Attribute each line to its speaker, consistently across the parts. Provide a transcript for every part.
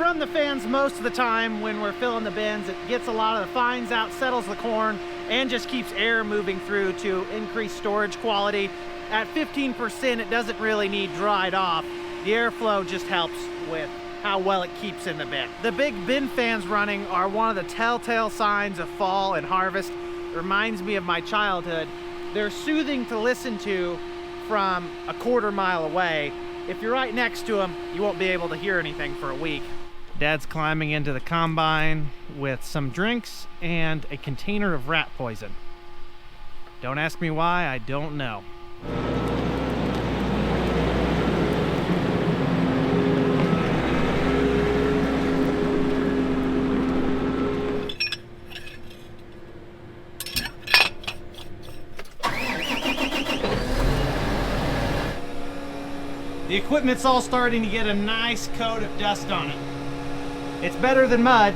Speaker 1: run the fans most of the time when we're filling the bins. It gets a lot of the fines out, settles the corn, and just keeps air moving through to increase storage quality. At 15%, it doesn't really need dried off. The airflow just helps with how well it keeps in the bin. The big bin fans running are one of the telltale signs of fall and harvest. It reminds me of my childhood. They're soothing to listen to from a quarter mile away. If you're right next to them, you won't be able to hear anything for a week. Dad's climbing into the combine with some drinks and a container of rat poison. Don't ask me why, I don't know. The equipment's all starting to get a nice coat of dust on it. It's better than mud.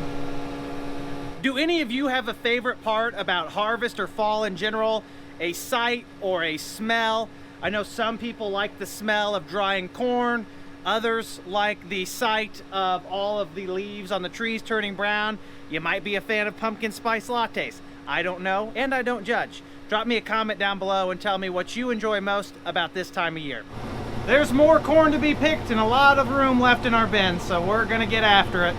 Speaker 1: Do any of you have a favorite part about harvest or fall in general? A sight or a smell? I know some people like the smell of drying corn. Others like the sight of all of the leaves on the trees turning brown. You might be a fan of pumpkin spice lattes. I don't know, and I don't judge. Drop me a comment down below and tell me what you enjoy most about this time of year. There's more corn to be picked and a lot of room left in our bin, so we're gonna get after it.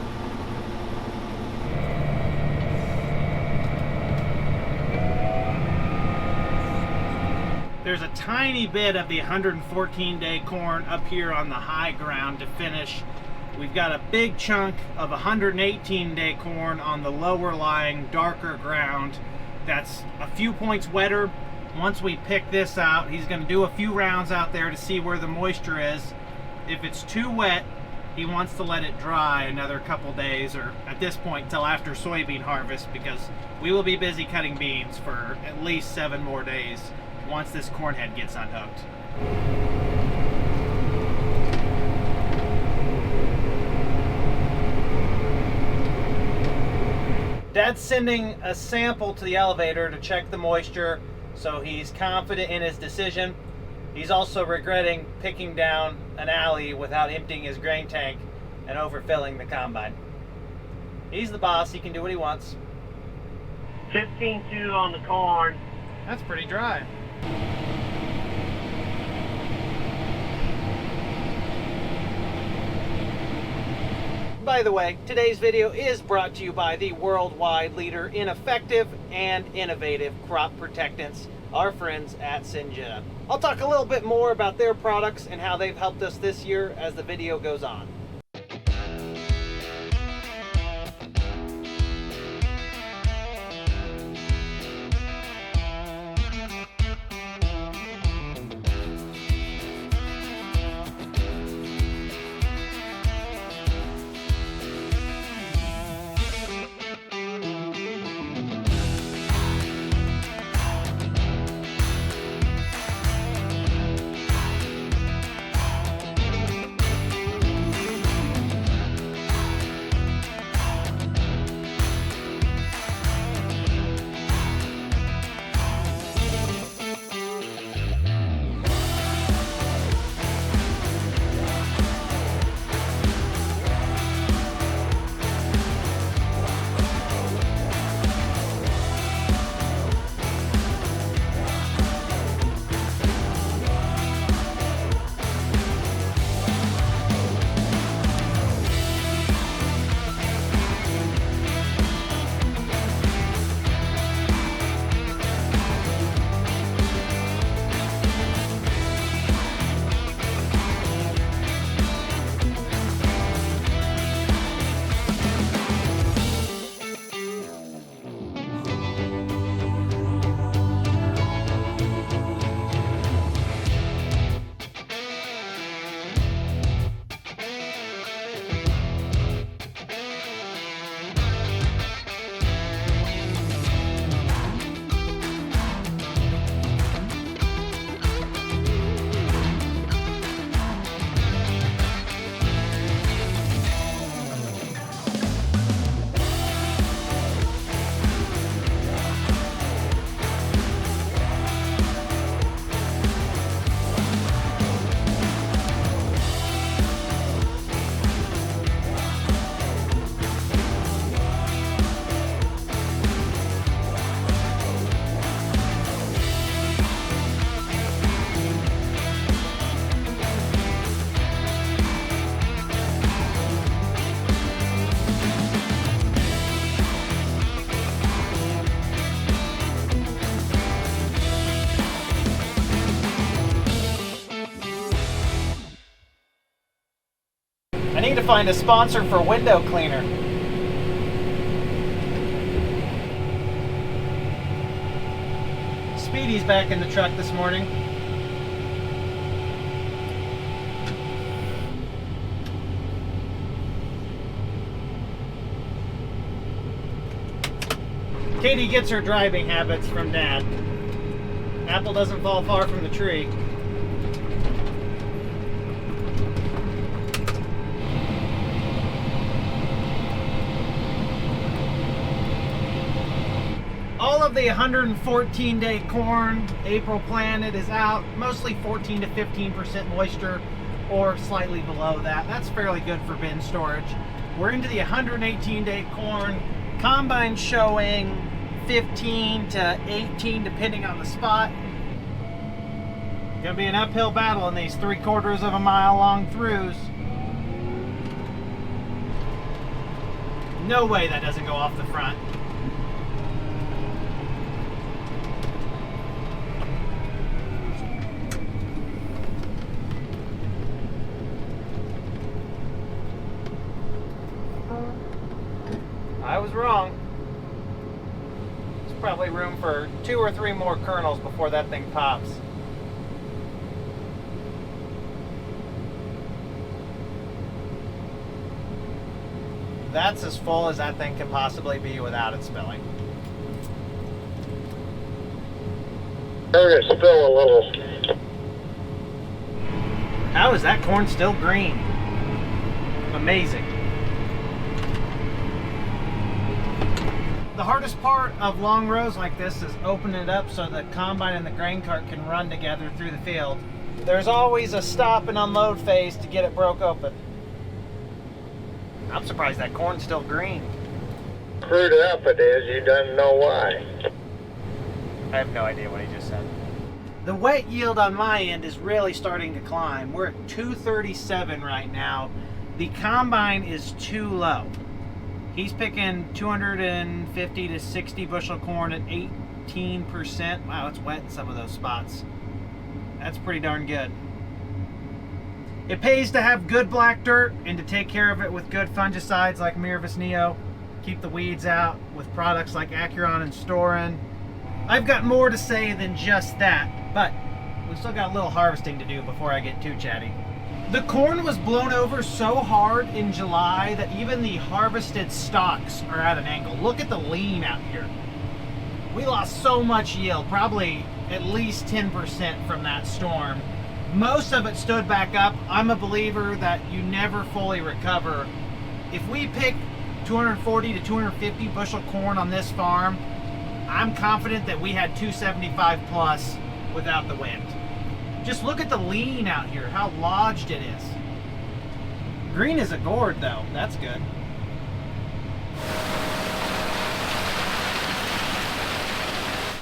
Speaker 1: There's a tiny bit of the 114-day corn up here on the high ground to finish. We've got a big chunk of 118-day corn on the lower lying, darker ground that's a few points wetter. Once we pick this out, he's going to do a few rounds out there to see where the moisture is. If it's too wet, he wants to let it dry another couple days, or at this point till after soybean harvest, because we will be busy cutting beans for at least 7 more days once this corn head gets unhooked. Dad's sending a sample to the elevator to check the moisture, so he's confident in his decision. He's also regretting picking down an alley without emptying his grain tank and overfilling the combine. He's the boss, he can do what he wants.
Speaker 2: 15.2 on the corn.
Speaker 1: That's pretty dry. By the way, today's video is brought to you by the worldwide leader in effective and innovative crop protectants, our friends at Syngenta. I'll talk a little bit more about their products and how they've helped us this year as the video goes on. I need to find a sponsor for window cleaner. Speedy's back in the truck this morning. Katie gets her driving habits from Dad. Apple doesn't fall far from the tree. All of the 114-day corn April planted is out, mostly 14 to 15% moisture or slightly below that. That's fairly good for bin storage. We're into the 118-day corn. Combine showing 15 to 18 depending on the spot. Gonna be an uphill battle in these 3/4 of a mile long throughs. No way that doesn't go off the front. I was wrong. There's probably room for 2 or 3 more kernels before that thing pops. That's as full as that thing can possibly be without it spilling.
Speaker 2: Heard it spill a little.
Speaker 1: How is that corn still green? Amazing. The hardest part of long rows like this is opening it up so the combine and the grain cart can run together through the field. There's always a stop and unload phase to get it broke open. I'm surprised that corn's still green.
Speaker 2: Screwed it up it is, you don't know why.
Speaker 1: I have no idea what he just said. The wet yield on my end is really starting to climb. We're at 237 right now. The combine is too low. He's picking 250 to 60 bushel corn at 18%. Wow, it's wet in some of those spots. That's pretty darn good. It pays to have good black dirt and to take care of it with good fungicides like Mirvis Neo. Keep the weeds out with products like Acuron and Storin. I've got more to say than just that, but we've still got a little harvesting to do before I get too chatty. The corn was blown over so hard in July that even the harvested stalks are at an angle. Look at the lean out here. We lost so much yield, probably at least 10% from that storm. Most of it stood back up. I'm a believer that you never fully recover. If we pick 240 to 250 bushel corn on this farm, I'm confident that we had 275 plus without the wind. Just look at the lean out here, how lodged it is. Green as a gourd though, that's good.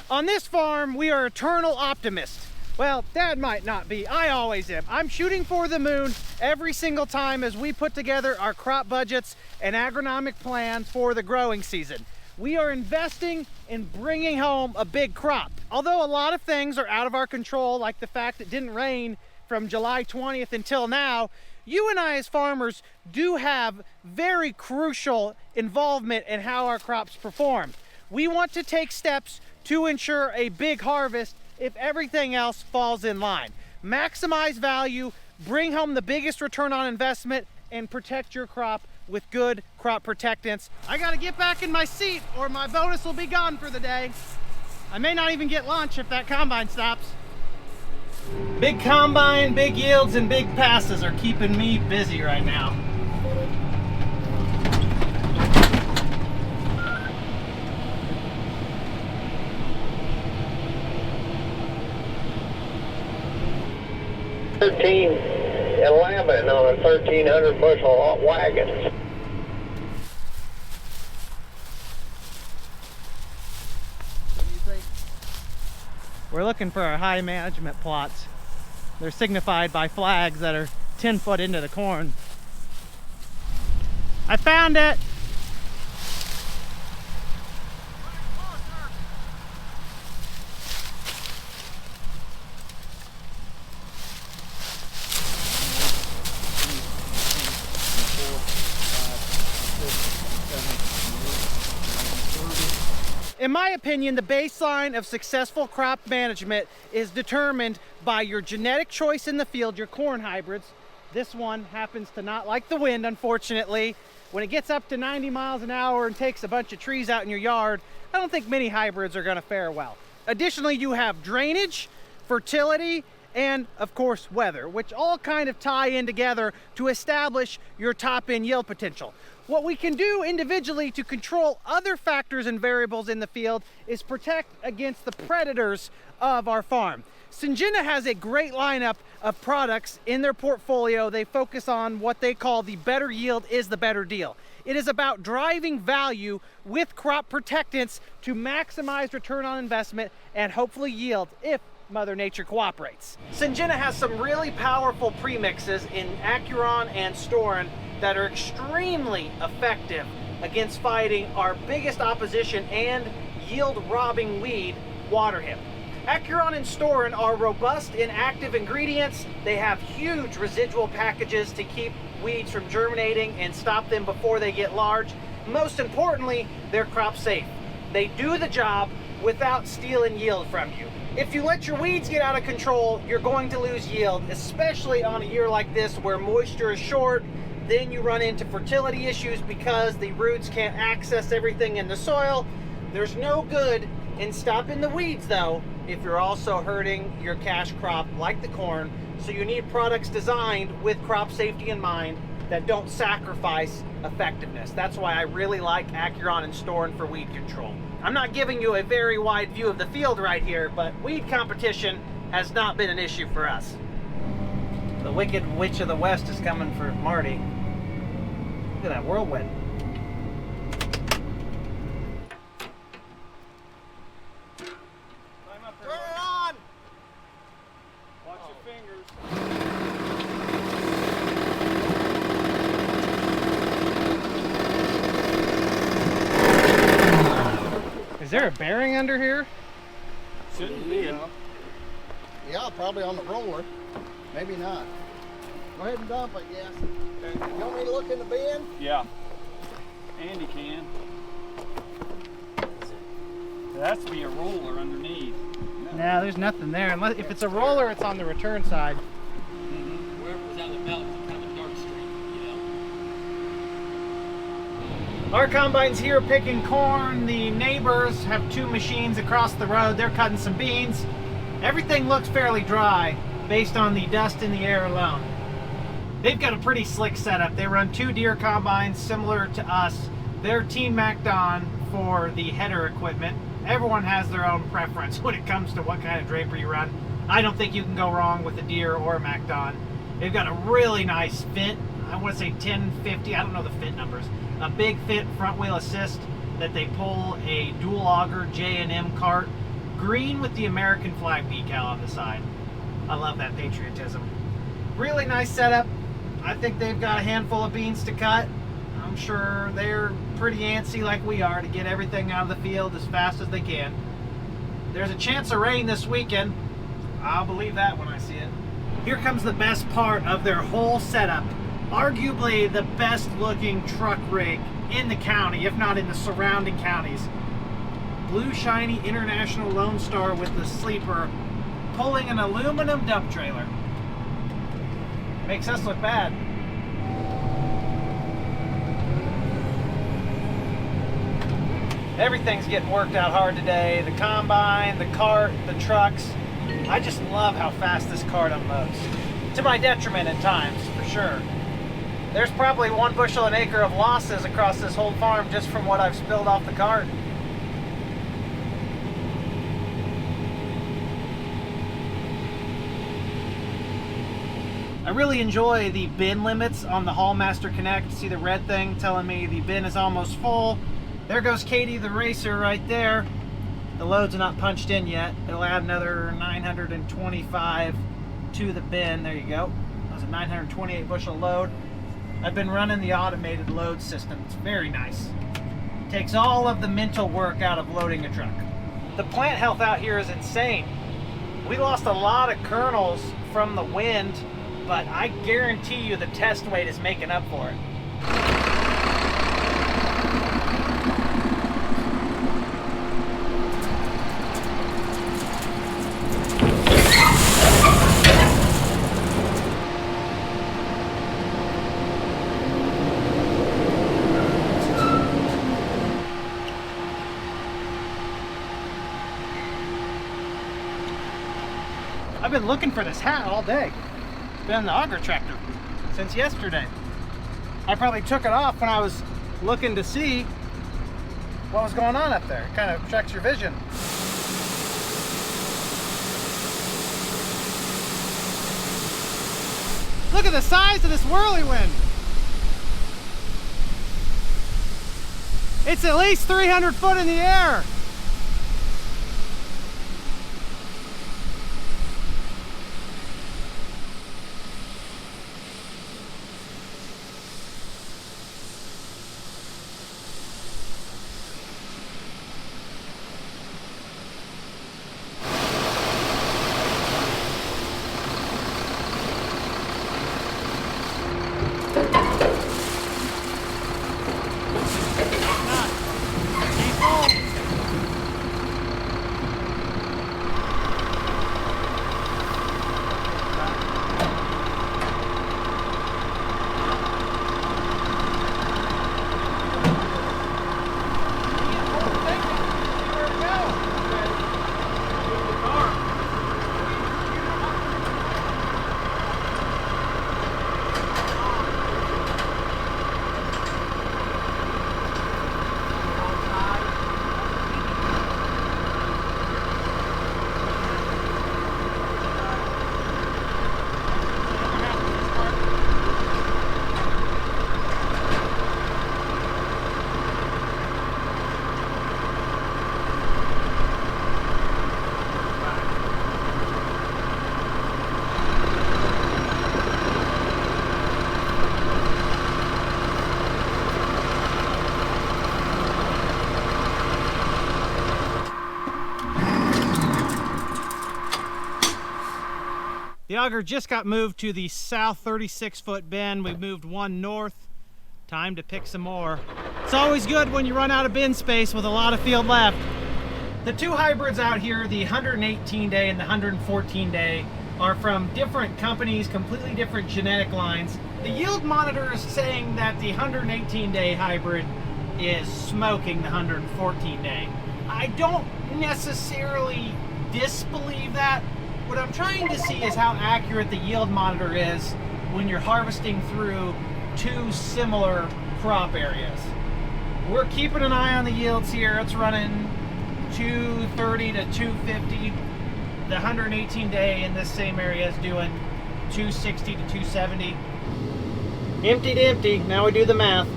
Speaker 1: On this farm, we are eternal optimists. Well, Dad might not be, I always am. I'm shooting for the moon every single time as we put together our crop budgets and agronomic plans for the growing season. We are investing in bringing home a big crop. Although a lot of things are out of our control, like the fact it didn't rain from July 20th until now, you and I as farmers do have very crucial involvement in how our crops perform. We want to take steps to ensure a big harvest if everything else falls in line. Maximize value, bring home the biggest return on investment, and protect your crop with good crop protectants. I gotta get back in my seat or my bonus will be gone for the day. I may not even get lunch if that combine stops. Big combine, big yields, and big passes are keeping me busy right now.
Speaker 2: $13.11 on a 1,300 bushel wagon.
Speaker 1: We're looking for our high management plots. They're signified by flags that are 10 foot into the corn. I found it! In my opinion, the baseline of successful crop management is determined by your genetic choice in the field, your corn hybrids. This one happens to not like the wind, unfortunately. When it gets up to 90 miles an hour and takes a bunch of trees out in your yard, I don't think many hybrids are going to fare well. Additionally, you have drainage, fertility, and of course weather, which all kind of tie in together to establish your top end yield potential. What we can do individually to control other factors and variables in the field is protect against the predators of our farm. Syngenta has a great lineup of products in their portfolio. They focus on what they call the better yield is the better deal. It is about driving value with crop protectants to maximize return on investment and hopefully yield if Mother Nature cooperates. Syngenta has some really powerful premixes in Acuron and Storin that are extremely effective against fighting our biggest opposition and yield robbing weed, water hemp. Acuron and Storin are robust in active ingredients. They have huge residual packages to keep weeds from germinating and stop them before they get large. Most importantly, they're crop safe. They do the job without stealing yield from you. If you let your weeds get out of control, you're going to lose yield, especially on a year like this where moisture is short. Then you run into fertility issues because the roots can't access everything in the soil. There's no good in stopping the weeds though if you're also hurting your cash crop like the corn. So you need products designed with crop safety in mind that don't sacrifice effectiveness. That's why I really like Acuron and Storin for weed control. I'm not giving you a very wide view of the field right here, but weed competition has not been an issue for us. The Wicked Witch of the West is coming for Marty. Look at that whirlwind. Turn it on!
Speaker 3: Watch your fingers.
Speaker 1: Is there a bearing under here?
Speaker 3: Shouldn't be.
Speaker 4: Yeah, probably on the roller. Maybe not. Go ahead and dump, I guess. You want me to look in the bin?
Speaker 3: Yeah. Andy can. There has to be a roller underneath.
Speaker 1: Nah, there's nothing there. Unless if it's a roller, it's on the return side.
Speaker 5: Wherever it was out in the mountains, it's kind of a dark street, you know.
Speaker 1: Our combine's here picking corn. The neighbors have two machines across the road. They're cutting some beans. Everything looks fairly dry based on the dust in the air alone. They've got a pretty slick setup. They run two Deere combines similar to us. They're Team MacDon for the header equipment. Everyone has their own preference when it comes to what kind of draper you run. I don't think you can go wrong with a Deere or a MacDon. They've got a really nice fit. I want to say 1050, I don't know the fit numbers. A big fit front wheel assist that they pull a dual auger J&M cart. Green with the American flag decal on the side. I love that patriotism. Really nice setup. I think they've got a handful of beans to cut. I'm sure they're pretty antsy like we are to get everything out of the field as fast as they can. There's a chance of rain this weekend. I'll believe that when I see it. Here comes the best part of their whole setup. Arguably the best looking truck rig in the county, if not in the surrounding counties. Blue shiny International Lone Star with the sleeper pulling an aluminum dump trailer. Makes us look bad. Everything's getting worked out hard today. The combine, the cart, the trucks. I just love how fast this cart unloads. To my detriment at times, for sure. There's probably 1 bushel an acre of losses across this whole farm just from what I've spilled off the cart. I really enjoy the bin limits on the Hallmaster Connect. See the red thing telling me the bin is almost full. There goes Katie the racer right there. The load's not punched in yet. It'll add another 925 to the bin. There you go. That was a 928 bushel load. I've been running the automated load system. It's very nice. Takes all of the mental work out of loading a truck. The plant health out here is insane. We lost a lot of kernels from the wind, but I guarantee you the test weight is making up for it. been looking for this hat all day. It's been in the auger tractor since yesterday. I probably took it off when I was looking to see what was going on up there. It kind of checks your vision. Look at the size of this whirlwind. It's at least 300 foot in the air. The auger just got moved to the south 36-foot bin. We moved one north. Time to pick some more. It's always good when you run out of bin space with a lot of field left. The two hybrids out here, the 118-day and the 114-day, are from different companies, completely different genetic lines. The yield monitor is saying that the 118-day hybrid is smoking the 114-day. I don't necessarily disbelieve that. What I'm trying to see is how accurate the yield monitor is when you're harvesting through two similar crop areas. We're keeping an eye on the yields here. It's running 230 to 250. The 118-day in this same area is doing 260 to 270. Empty to empty. Now we do the math.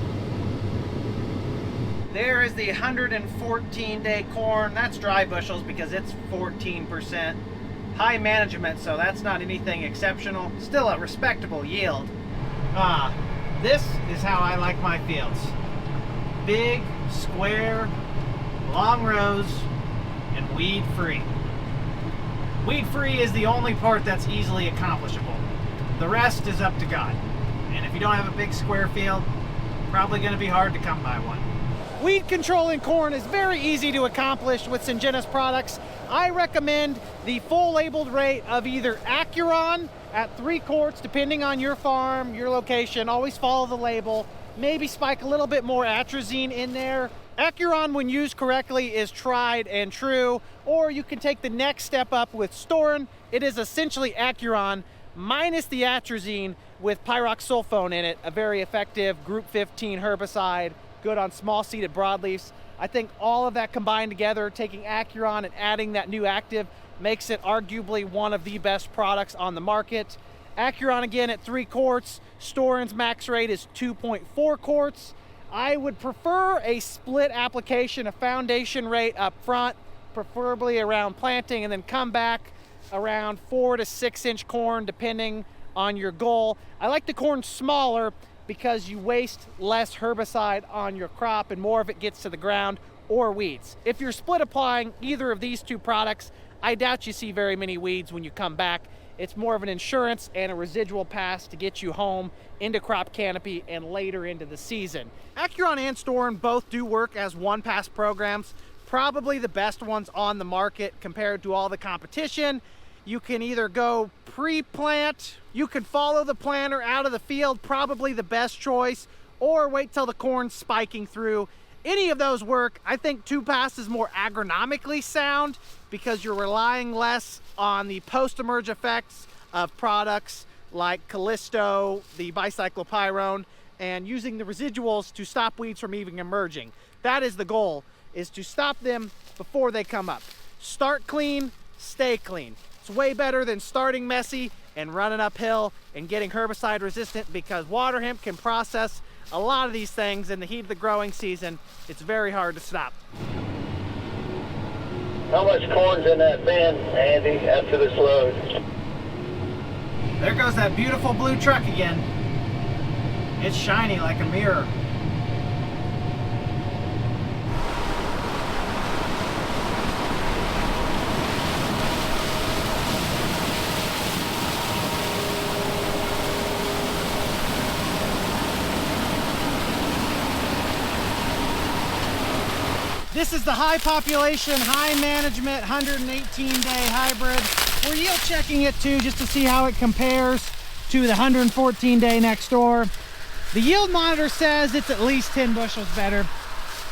Speaker 1: There is the 114-day corn. That's dry bushels because it's 14%. High management, so that's not anything exceptional. Still a respectable yield. This is how I like my fields. Big, square, long rows, and weed-free. Weed-free is the only part that's easily accomplishable. The rest is up to God. And if you don't have a big square field, probably going to be hard to come by one. Weed control in corn is very easy to accomplish with Syngena's products. I recommend the full labeled rate of either Acuron at 3 quarts, depending on your farm, your location. Always follow the label. Maybe spike a little bit more atrazine in there. Acuron, when used correctly, is tried and true. Or you can take the next step up with Storin. It is essentially Acuron minus the atrazine with pyroxsulfone in it. A very effective group 15 herbicide, good on small seeded broadleafs. I think all of that combined together, taking Acuron and adding that new active, makes it arguably one of the best products on the market. Acuron again at 3 quarts. Storin's max rate is 2.4 quarts. I would prefer a split application, a foundation rate up front, preferably around planting, and then come back around 4 to 6 inch corn, depending on your goal. I like the corn smaller because you waste less herbicide on your crop and more of it gets to the ground or weeds. If you're split applying either of these two products, I doubt you see very many weeds when you come back. It's more of an insurance and a residual pass to get you home into crop canopy and later into the season. Acuron and Storin both do work as one-pass programs, probably the best ones on the market compared to all the competition. You can either go pre-plant, you could follow the planter out of the field, probably the best choice, or wait till the corn's spiking through. Any of those work. I think 2-pass is more agronomically sound because you're relying less on the post-emerge effects of products like Callisto, the bicyclopyrone, and using the residuals to stop weeds from even emerging. That is the goal, is to stop them before they come up. Start clean, stay clean. It's way better than starting messy and running uphill and getting herbicide resistant, because water hemp can process a lot of these things in the heat of the growing season. It's very hard to stop.
Speaker 2: How much corn's in that bin, Andy, after this load?
Speaker 1: There goes that beautiful blue truck again. It's shiny like a mirror. This is the high population, high management, 118-day hybrid. We're yield checking it too, just to see how it compares to the 114-day next door. The yield monitor says it's at least 10 bushels better.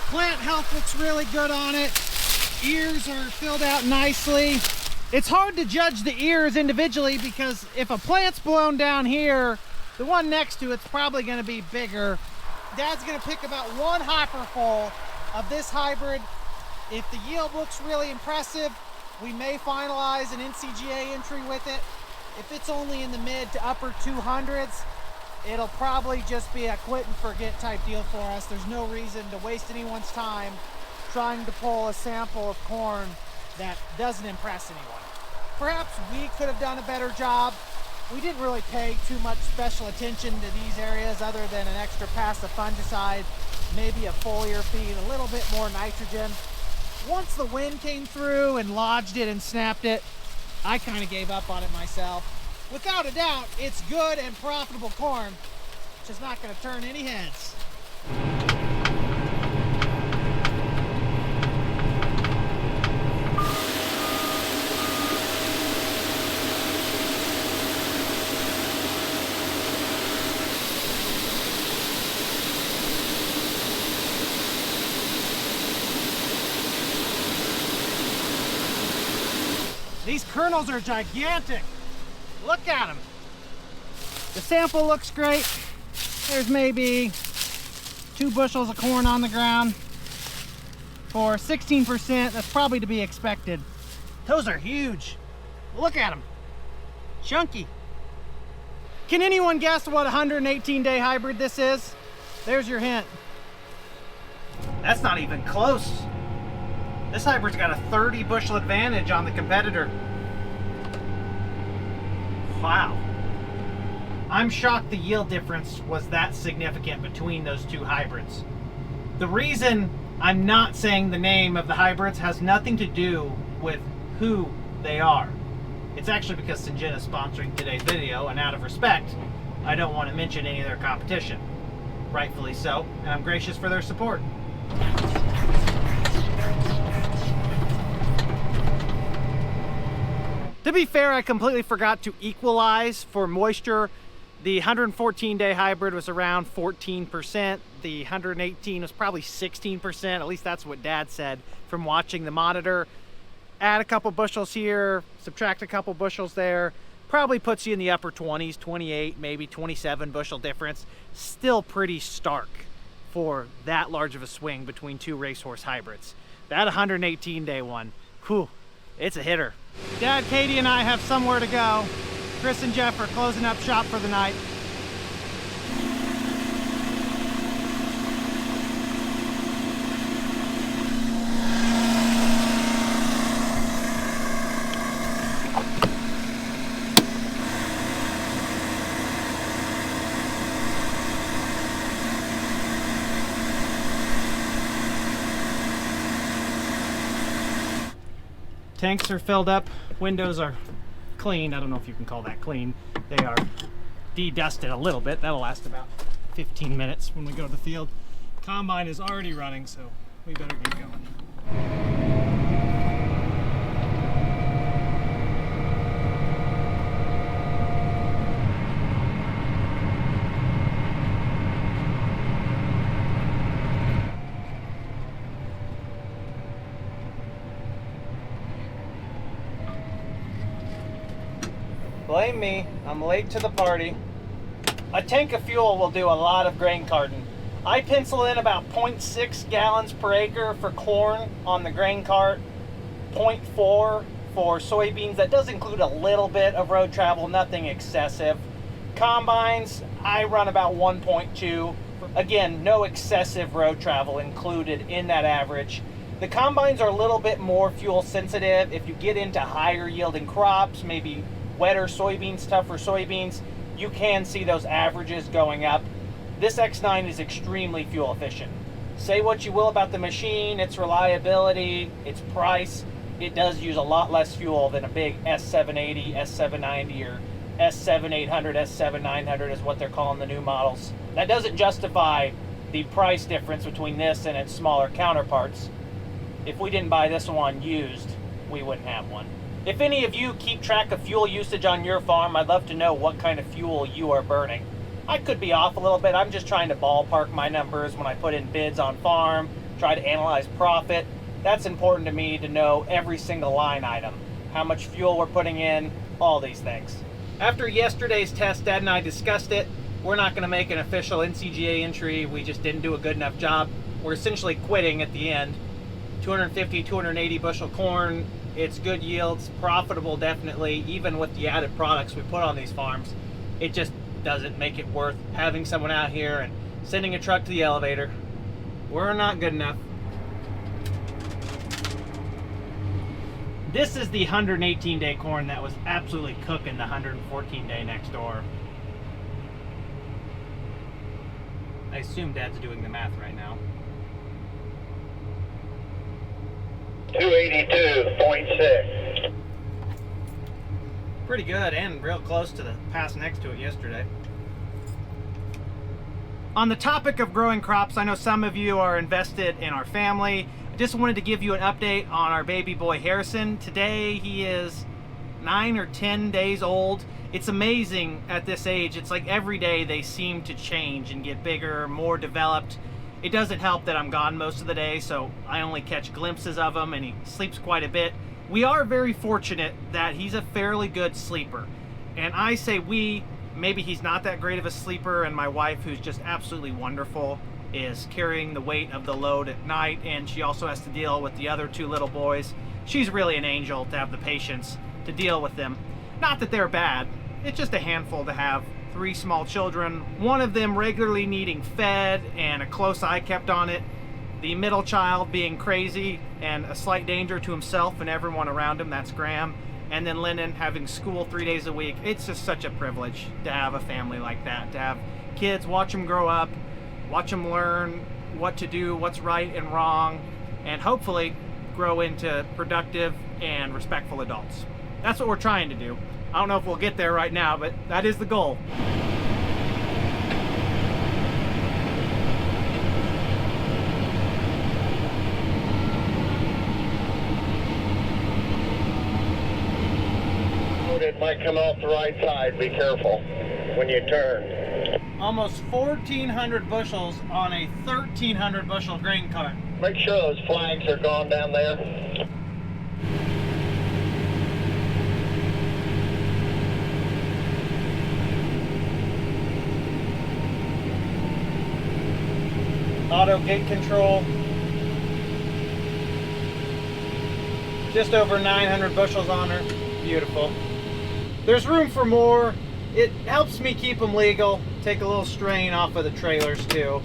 Speaker 1: Plant health looks really good on it. Ears are filled out nicely. It's hard to judge the ears individually, because if a plant's blown down here, the one next to it's probably going to be bigger. Dad's going to pick about 1 hopper full of this hybrid. If the yield looks really impressive, we may finalize an NCGA entry with it. If it's only in the mid to upper 200s, it'll probably just be a quit and forget type deal for us. There's no reason to waste anyone's time trying to pull a sample of corn that doesn't impress anyone. Perhaps we could have done a better job. We didn't really pay too much special attention to these areas other than an extra pass of fungicide, maybe a foliar feed, a little bit more nitrogen. Once the wind came through and lodged it and snapped it, I kind of gave up on it myself. Without a doubt, it's good and profitable corn, just not going to turn any heads. These kernels are gigantic. Look at them. The sample looks great. There's maybe 2 bushels of corn on the ground. For 16%, that's probably to be expected. Those are huge. Look at them. Chunky. Can anyone guess what a 118-day hybrid this is? There's your hint. That's not even close. This hybrid's got a 30 bushel advantage on the competitor. Wow. I'm shocked the yield difference was that significant between those two hybrids. The reason I'm not saying the name of the hybrids has nothing to do with who they are. It's actually because Syngenta's sponsoring today's video, and out of respect, I don't want to mention any of their competition. Rightfully so, and I'm gracious for their support. To be fair, I completely forgot to equalize for moisture. The 114-day hybrid was around 14%. The 118 was probably 16%. At least that's what Dad said from watching the monitor. Add a couple bushels here, subtract a couple bushels there. Probably puts you in the upper 20s, 28, maybe 27 bushel difference. Still pretty stark for that large of a swing between two racehorse hybrids. That 118-day one, whew, it's a hitter. Dad, Katie, and I have somewhere to go. Chris and Jeff are closing up shop for the night. Tanks are filled up, windows are clean. I don't know if you can call that clean. They are de-dusted a little bit. That'll last about 15 minutes when we go to the field. Combine is already running, so we better get going. blame me. I'm late to the party. A tank of fuel will do a lot of grain carting. I pencil in about 0.6 gallons per acre for corn on the grain cart, 0.4 for soybeans. That does include a little bit of road travel, nothing excessive. Combines, I run about 1.2. Again, no excessive road travel included in that average. The combines are a little bit more fuel sensitive. If you get into higher yielding crops, maybe wetter soybeans, tougher soybeans, you can see those averages going up. This X9 is extremely fuel efficient. Say what you will about the machine, its reliability, its price, it does use a lot less fuel than a big S780, S790, or S7800, S7900 is what they're calling the new models. That doesn't justify the price difference between this and its smaller counterparts. If we didn't buy this one used, we wouldn't have one. If any of you keep track of fuel usage on your farm, I'd love to know what kind of fuel you are burning. I could be off a little bit. I'm just trying to ballpark my numbers when I put in bids on farm, try to analyze profit. That's important to me to know every single line item, how much fuel we're putting in, all these things. After yesterday's test, Dad and I discussed it. We're not going to make an official NCGA entry. We just didn't do a good enough job. We're essentially quitting at the end. 250, 280 bushel corn. It's good yields, profitable definitely, even with the added products we put on these farms. It just doesn't make it worth having someone out here and sending a truck to the elevator. We're not good enough. This is the 118-day corn that was absolutely cooking the 114-day next door. I assume Dad's doing the math right now.
Speaker 2: 282.6.
Speaker 1: Pretty good, and real close to the pass next to it yesterday. On the topic of growing crops, I know some of you are invested in our family. I just wanted to give you an update on our baby boy Harrison. Today he is 9 or 10 days old. It's amazing at this age. It's like every day they seem to change and get bigger, more developed. It doesn't help that I'm gone most of the day, so I only catch glimpses of him, and he sleeps quite a bit. We are very fortunate that he's a fairly good sleeper. And I say we, maybe he's not that great of a sleeper, and my wife, who's just absolutely wonderful, is carrying the weight of the load at night, and she also has to deal with the other two little boys. She's really an angel to have the patience to deal with them. Not that they're bad, it's just a handful to have 3 small children, one of them regularly needing fed and a close eye kept on it, the middle child being crazy and a slight danger to himself and everyone around him, that's Graham, and then Lennon having school 3 days a week. It's just such a privilege to have a family like that, to have kids, watch them grow up, watch them learn what to do, what's right and wrong, and hopefully grow into productive and respectful adults. That's what we're trying to do. I don't know if we'll get there right now, but that is the goal.
Speaker 2: It might come off the right side. Be careful when you turn.
Speaker 1: Almost 1,400 bushels on a 1,300 bushel grain cart.
Speaker 2: Make sure those flags are gone down there.
Speaker 1: Auto gate control. Just over 900 bushels on her. Beautiful. There's room for more. It helps me keep them legal, take a little strain off of the trailers too.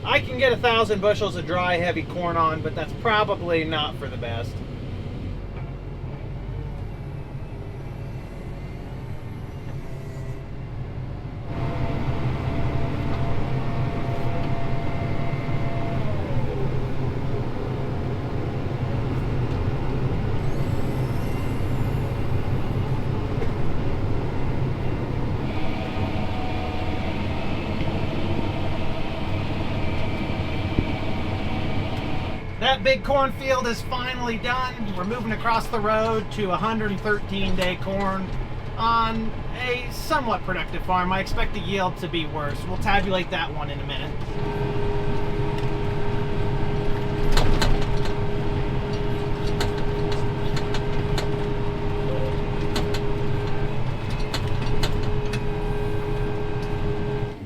Speaker 1: I can get 1,000 bushels of dry, heavy corn on, but that's probably not for the best. That big cornfield is finally done. We're moving across the road to 113-day corn on a somewhat productive farm. I expect the yield to be worse. We'll tabulate that one in a minute.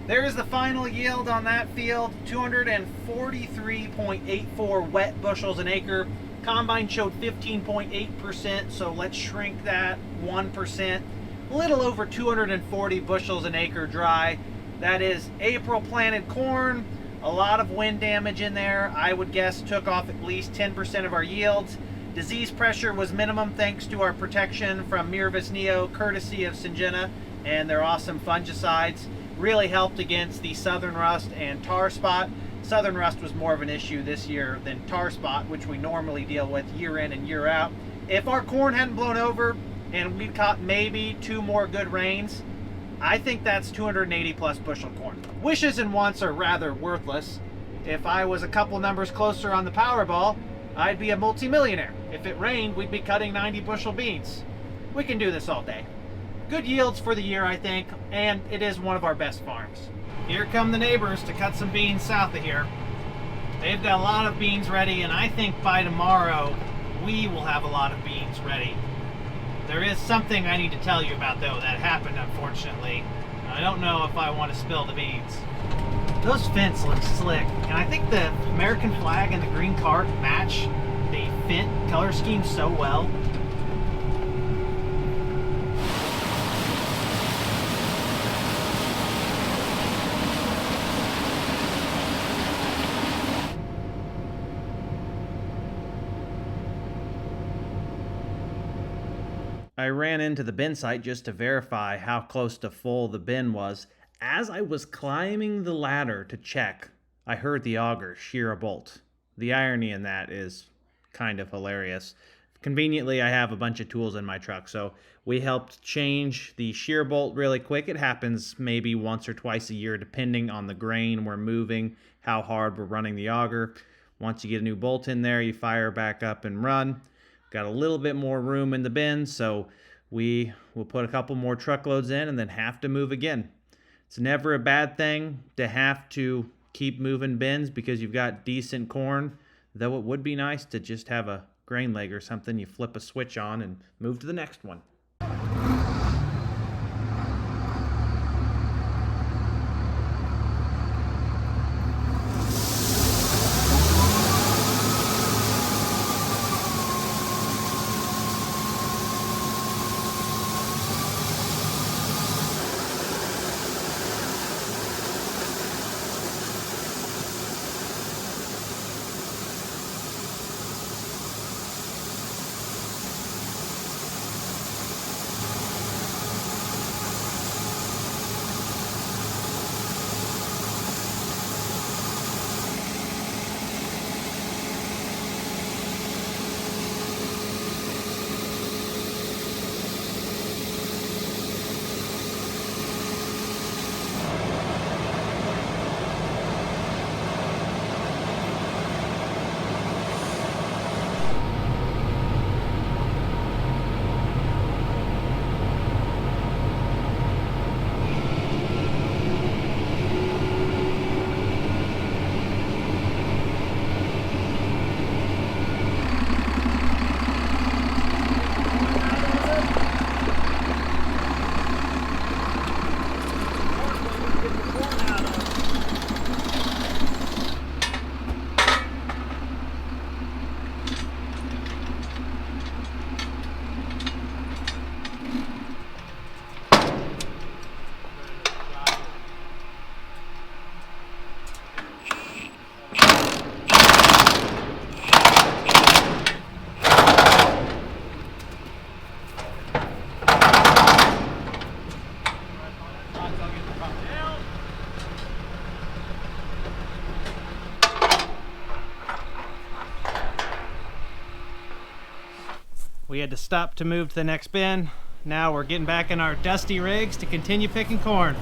Speaker 1: There's the final yield on that field, 243.84 wet bushels an acre. Combine showed 15.8%, so let's shrink that 1%. A little over 240 bushels an acre dry. That is April planted corn. A lot of wind damage in there. I would guess took off at least 10% of our yields. Disease pressure was minimum thanks to our protection from Mirvis Neo, courtesy of Syngenta, and their awesome fungicides. Really helped against the southern rust and tar spot. Southern rust was more of an issue this year than tar spot, which we normally deal with year in and year out. If our corn hadn't blown over and we'd caught maybe 2 more good rains, I think that's 280 plus bushel corn. Wishes and wants are rather worthless. If I was a couple numbers closer on the Powerball, I'd be a multimillionaire. If it rained, we'd be cutting 90 bushel beans. We can do this all day. Good yields for the year, I think, and it is one of our best farms. Here come the neighbors to cut some beans south of here. They've got a lot of beans ready, and I think by tomorrow, we will have a lot of beans ready. There is something I need to tell you about, though, that happened, unfortunately. I don't know if I want to spill the beans. Those fence look slick, and I think the American flag and the green cart match the fence color scheme so well. I ran into the bin site just to verify how close to full the bin was. As I was climbing the ladder to check, I heard the auger shear a bolt. The irony in that is kind of hilarious. Conveniently, I have a bunch of tools in my truck, so we helped change the shear bolt really quick. It happens maybe once or twice a year, depending on the grain we're moving, how hard we're running the auger. Once you get a new bolt in there, you fire back up and run. Got a little bit more room in the bin, so we will put a couple more truckloads in and then have to move again. It's never a bad thing to have to keep moving bins because you've got decent corn, though it would be nice to just have a grain leg or something you flip a switch on and move to the next one. We had to stop to move to the next bin. Now we're getting back in our dusty rigs to continue picking corn.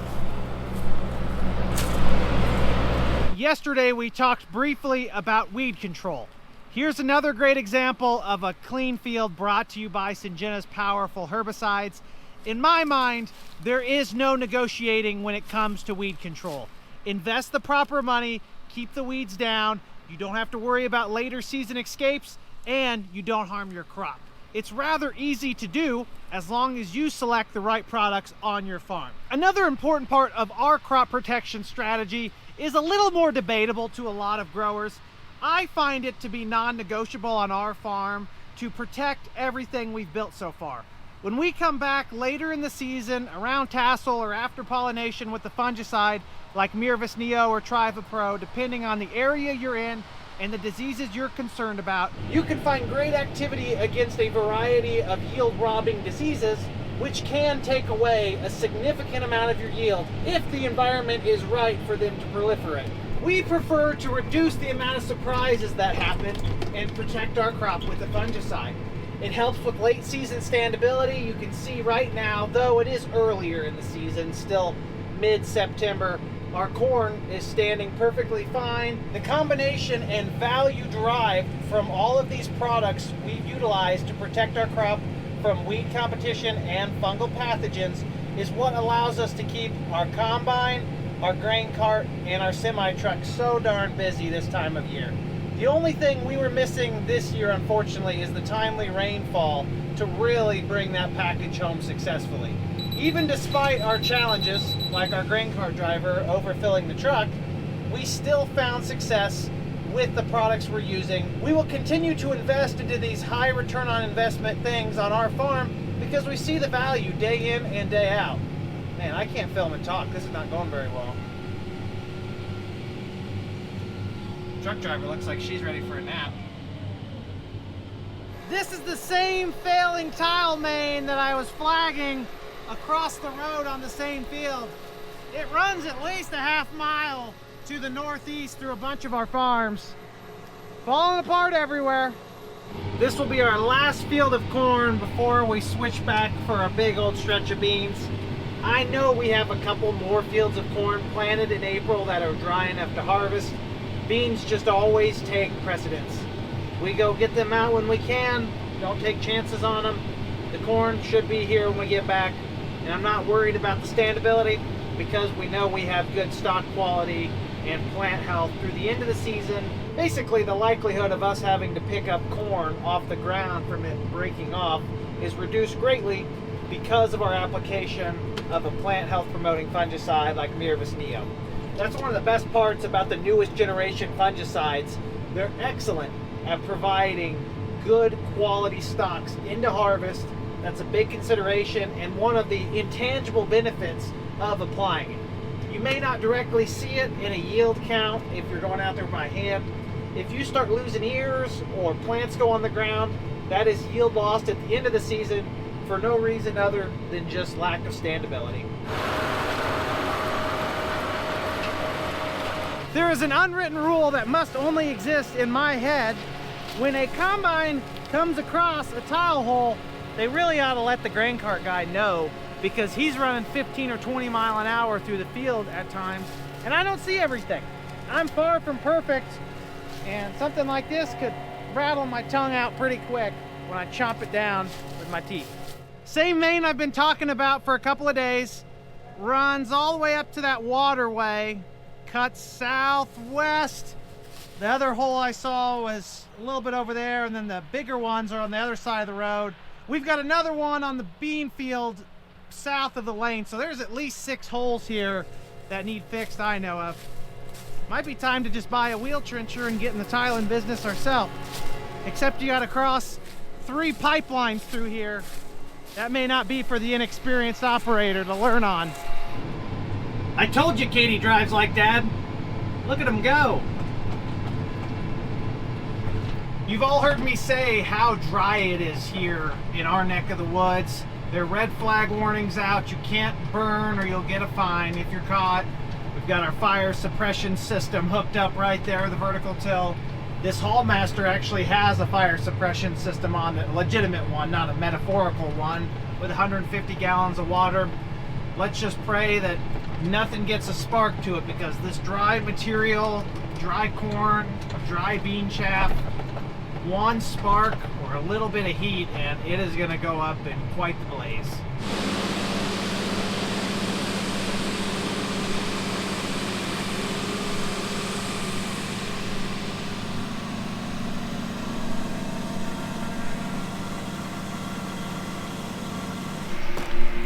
Speaker 1: Yesterday we talked briefly about weed control. Here's another great example of a clean field brought to you by Syngenta's powerful herbicides. In my mind, there is no negotiating when it comes to weed control. Invest the proper money, keep the weeds down, you don't have to worry about later season escapes, and you don't harm your crop. It's rather easy to do as long as you select the right products on your farm. Another important part of our crop protection strategy is a little more debatable to a lot of growers. I find it to be non-negotiable on our farm to protect everything we've built so far. When we come back later in the season, around tassel or after pollination with the fungicide like Mirvis Neo or Trivapro, depending on the area you're in and the diseases you're concerned about, you can find great activity against a variety of yield-robbing diseases, which can take away a significant amount of your yield if the environment is right for them to proliferate. We prefer to reduce the amount of surprises that happen and protect our crop with a fungicide. It helps with late season standability. You can see right now, though it is earlier in the season, still mid-September, our corn is standing perfectly fine. The combination and value derived from all of these products we've utilized to protect our crop from weed competition and fungal pathogens is what allows us to keep our combine, our grain cart, and our semi-truck so darn busy this time of year. The only thing we were missing this year, unfortunately, is the timely rainfall to really bring that package home successfully. Even despite our challenges, like our grain cart driver overfilling the truck, we still found success with the products we're using. We will continue to invest into these high return on investment things on our farm because we see the value day in and day out. Man, I can't film and talk. This is not going very well. Truck driver looks like she's ready for a nap. This is the same failing tile main that I was flagging across the road on the same field. It runs at least a half mile to the northeast through a bunch of our farms. Falling apart everywhere. This will be our last field of corn before we switch back for a big old stretch of beans. I know we have a couple more fields of corn planted in April that are dry enough to harvest. Beans just always take precedence. We go get them out when we can, don't take chances on them. The corn should be here when we get back, and I'm not worried about the standability because we know we have good stock quality and plant health through the end of the season. Basically, the likelihood of us having to pick up corn off the ground from it breaking off is reduced greatly because of our application of a plant health promoting fungicide like Mirvis Neo. That's one of the best parts about the newest generation fungicides. They're excellent at providing good quality stocks into harvest. That's a big consideration and one of the intangible benefits of applying it. You may not directly see it in a yield count if you're going out there by hand. If you start losing ears or plants go on the ground, that is yield lost at the end of the season for no reason other than just lack of standability. There is an unwritten rule that must only exist in my head. When a combine comes across a tile hole, they really ought to let the grain cart guy know because he's running 15 or 20 mile an hour through the field at times, and I don't see everything. I'm far from perfect, and something like this could rattle my tongue out pretty quick when I chomp it down with my teeth. Same vein I've been talking about for a couple of days, runs all the way up to that waterway, cuts southwest. The other hole I saw was a little bit over there, and then the bigger ones are on the other side of the road. We've got another one on the bean field south of the lane, so there's at least 6 holes here that need fixed I know of. Might be time to just buy a wheel trencher and get in the tiling business ourselves. Except you gotta cross 3 pipelines through here. That may not be for the inexperienced operator to learn on. I told you Katie drives like Dad. Look at him go. You've all heard me say how dry it is here in our neck of the woods. There are red flag warnings out. You can't burn or you'll get a fine if you're caught. We've got our fire suppression system hooked up right there, the vertical till. This Hallmaster actually has a fire suppression system on it, a legitimate one, not a metaphorical one, with 150 gallons of water. Let's just pray that nothing gets a spark to it because this dry material, dry corn, dry bean chaff, one spark or a little bit of heat and it is going to go up in quite the blaze.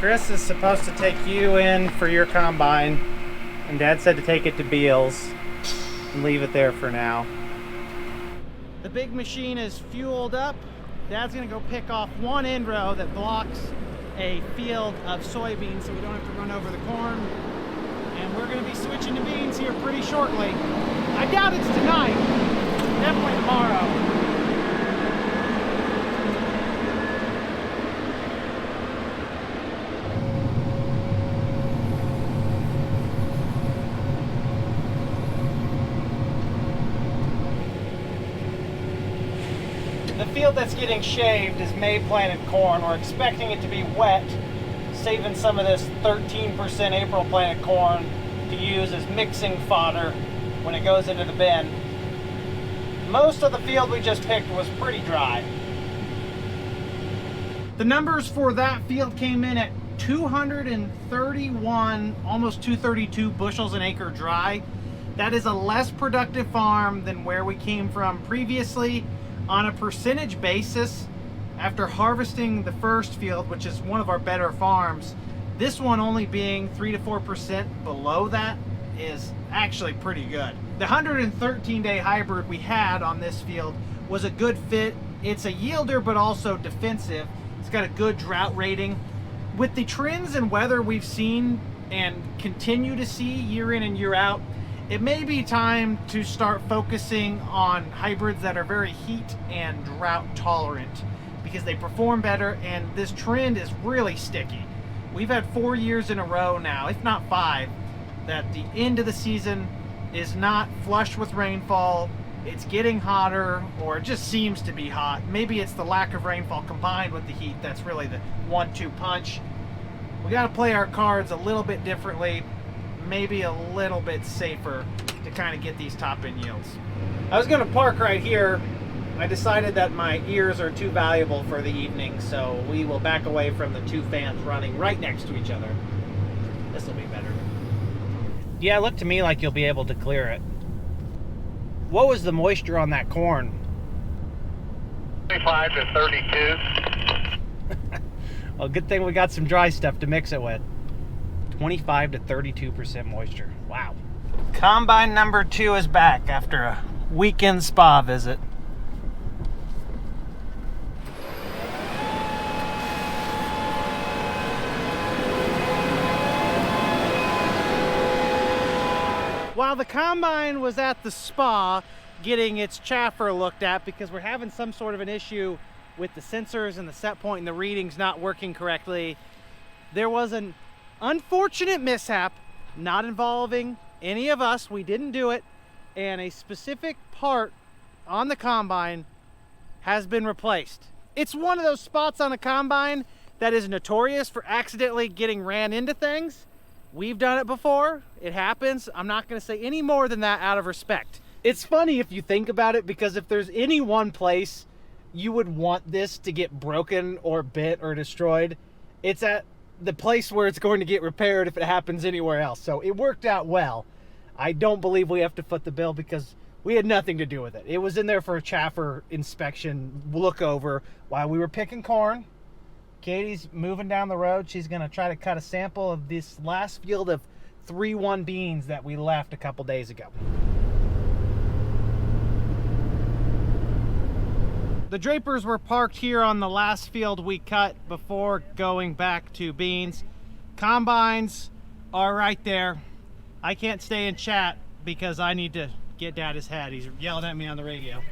Speaker 1: Chris is supposed to take you in for your combine, and Dad said to take it to Beals and leave it there for now. The big machine is fueled up. Dad's gonna go pick off one end row that blocks a field of soybeans so we don't have to run over the corn. And we're gonna be switching to beans here pretty shortly. I doubt it's tonight, definitely tomorrow. The field that's getting shaved is May planted corn. We're expecting it to be wet, saving some of this 13% April planted corn to use as mixing fodder when it goes into the bin. Most of the field we just picked was pretty dry. The numbers for that field came in at 231, almost 232 bushels an acre dry. That is a less productive farm than where we came from previously. On a percentage basis, after harvesting the first field, which is one of our better farms, this one only being 3 to 4% below that is actually pretty good. The 113-day hybrid we had on this field was a good fit. It's a yielder, but also defensive. It's got a good drought rating. With the trends and weather we've seen and continue to see year in and year out, it may be time to start focusing on hybrids that are very heat and drought tolerant because they perform better, and this trend is really sticky. We've had 4 years in a row now, if not 5, that the end of the season is not flush with rainfall. It's getting hotter, or it just seems to be hot. Maybe it's the lack of rainfall combined with the heat that's really the 1-2 punch. We got to play our cards a little bit differently, maybe a little bit safer to kind of get these top end yields. I was going to park right here. I decided that my ears are too valuable for the evening, so we will back away from the two fans running right next to each other. This will be better. Yeah, it looked to me like you'll be able to clear it. What was the moisture on that corn?
Speaker 2: 25 to 32.
Speaker 1: Well, good thing we got some dry stuff to mix it with. 25 to 32% moisture. Wow. Combine number 2 is back after a weekend spa visit. While the combine was at the spa getting its chaffer looked at because we're having some sort of an issue with the sensors and the set point and the readings not working correctly, there was an unfortunate mishap, not involving any of us. We didn't do it, and a specific part on the combine has been replaced. It's one of those spots on a combine that is notorious for accidentally getting ran into things. We've done it before. It happens. I'm not going to say any more than that out of respect. It's funny if you think about it, because if there's any one place you would want this to get broken or bit or destroyed, it's at the place where it's going to get repaired if it happens anywhere else. So it worked out well. I don't believe we have to foot the bill because we had nothing to do with it. It was in there for a chaffer inspection look over while we were picking corn. Katie's moving down the road. She's going to try to cut a sample of this last field of 3-1 beans that we left a couple days ago. The Drapers were parked here on the last field we cut before going back to beans. Combines are right there. I can't stay and chat because I need to get Dad his head. He's yelling at me on the radio.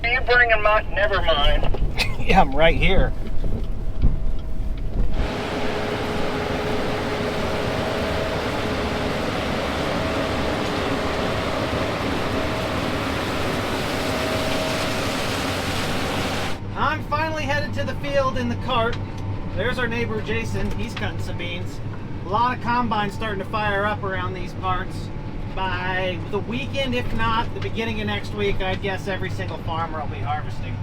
Speaker 2: Are you bringing my... Never mind.
Speaker 1: Yeah, I'm right here. I'm finally headed to the field in the cart. There's our neighbor Jason. He's cutting some beans. A lot of combines starting to fire up around these parts. By the weekend, if not the beginning of next week, I'd guess every single farmer will be harvesting.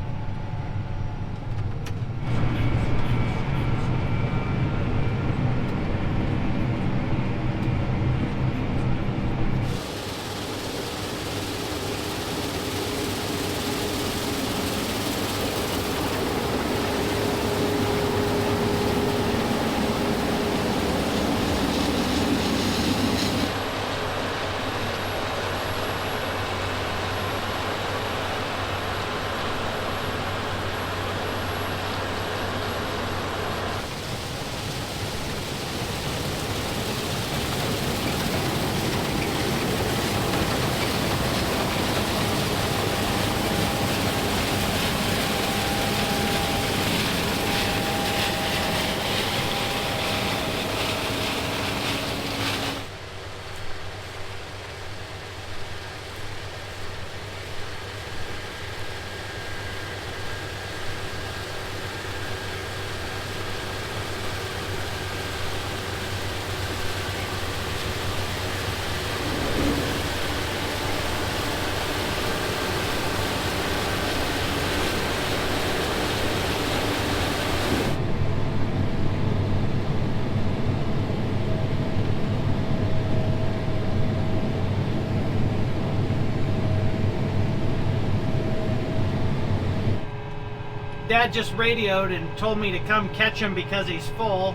Speaker 1: Dad just radioed and told me to come catch him because he's full,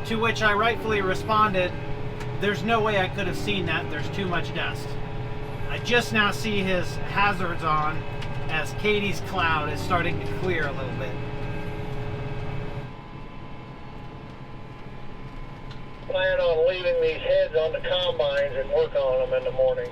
Speaker 1: to which I rightfully responded, there's no way I could have seen that, there's too much dust. I just now see his hazards on as Katie's cloud is starting to clear a little bit.
Speaker 2: Plan on leaving these heads on the combines and work on them in the morning.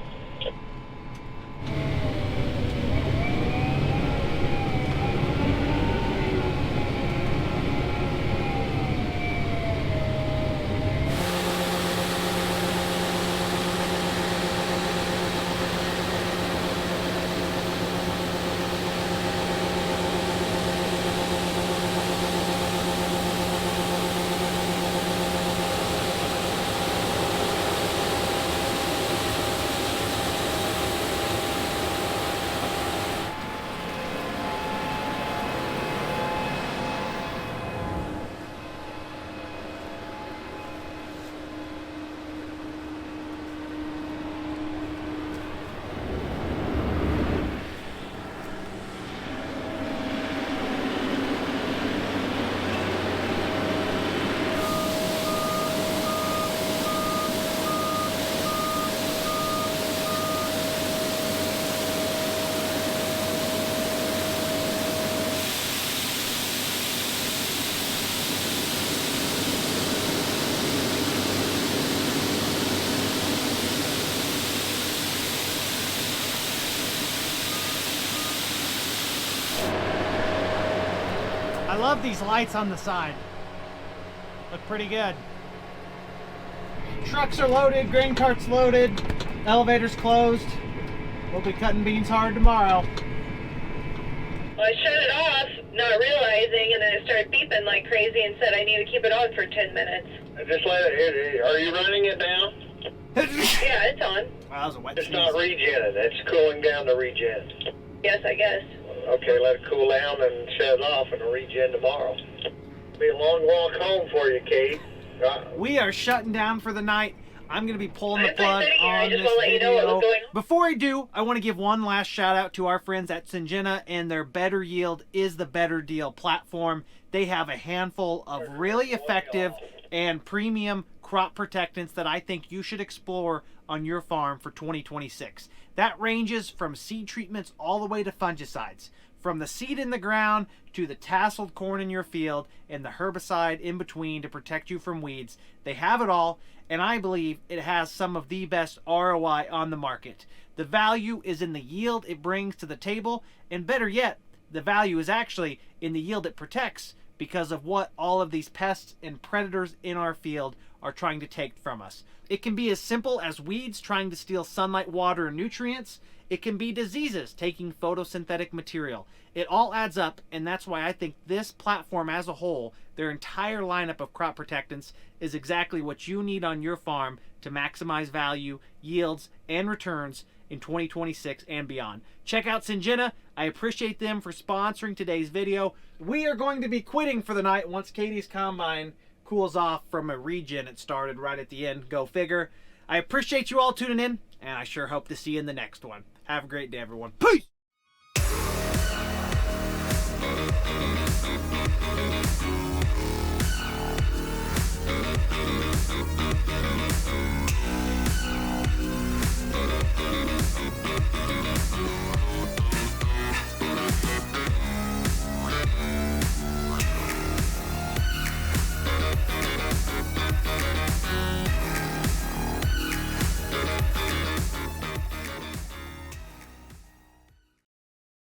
Speaker 1: I love these lights on the side. Look pretty good. Trucks are loaded, grain carts loaded, elevator's closed. We'll be cutting beans hard tomorrow.
Speaker 6: Well, I shut it off, not realizing, and then it started beeping like crazy and said I need to keep it on for 10 minutes.
Speaker 2: Just let it, are you running it down?
Speaker 6: Yeah, it's on.
Speaker 1: Wow, that was a wet
Speaker 2: It's
Speaker 1: sneeze.
Speaker 2: not regenning, it's cooling down to regen.
Speaker 6: Yes, I guess.
Speaker 2: Okay, let it cool down and shut it off and regen tomorrow. Be a long walk home for you, Kate.
Speaker 1: We are shutting down for the night. I'm going to be pulling the
Speaker 6: I'm not
Speaker 1: plug
Speaker 6: sitting here, I
Speaker 1: on
Speaker 6: just
Speaker 1: this
Speaker 6: wanna let you know what
Speaker 1: video.
Speaker 6: was going on.
Speaker 1: Before I do, I want to give one last shout out to our friends at Syngenta and their Better Yield is the Better Deal platform. They have a handful of really effective and premium crop protectants that I think you should explore on your farm for 2026. That ranges from seed treatments all the way to fungicides. From the seed in the ground to the tasseled corn in your field and the herbicide in between to protect you from weeds. They have it all, and I believe it has some of the best ROI on the market. The value is in the yield it brings to the table, and better yet, the value is actually in the yield it protects because of what all of these pests and predators in our field are trying to take from us. It can be as simple as weeds trying to steal sunlight, water, and nutrients. It can be diseases taking photosynthetic material. It all adds up, and that's why I think this platform as a whole, their entire lineup of crop protectants, is exactly what you need on your farm to maximize value, yields, and returns in 2026 and beyond. Check out Syngenta. I appreciate them for sponsoring today's video. We are going to be quitting for the night once Katie's combine cools off from a regen it started right at the end. Go figure. I appreciate you all tuning in, and I sure hope to see you in the next one. Have a great day, everyone. Peace!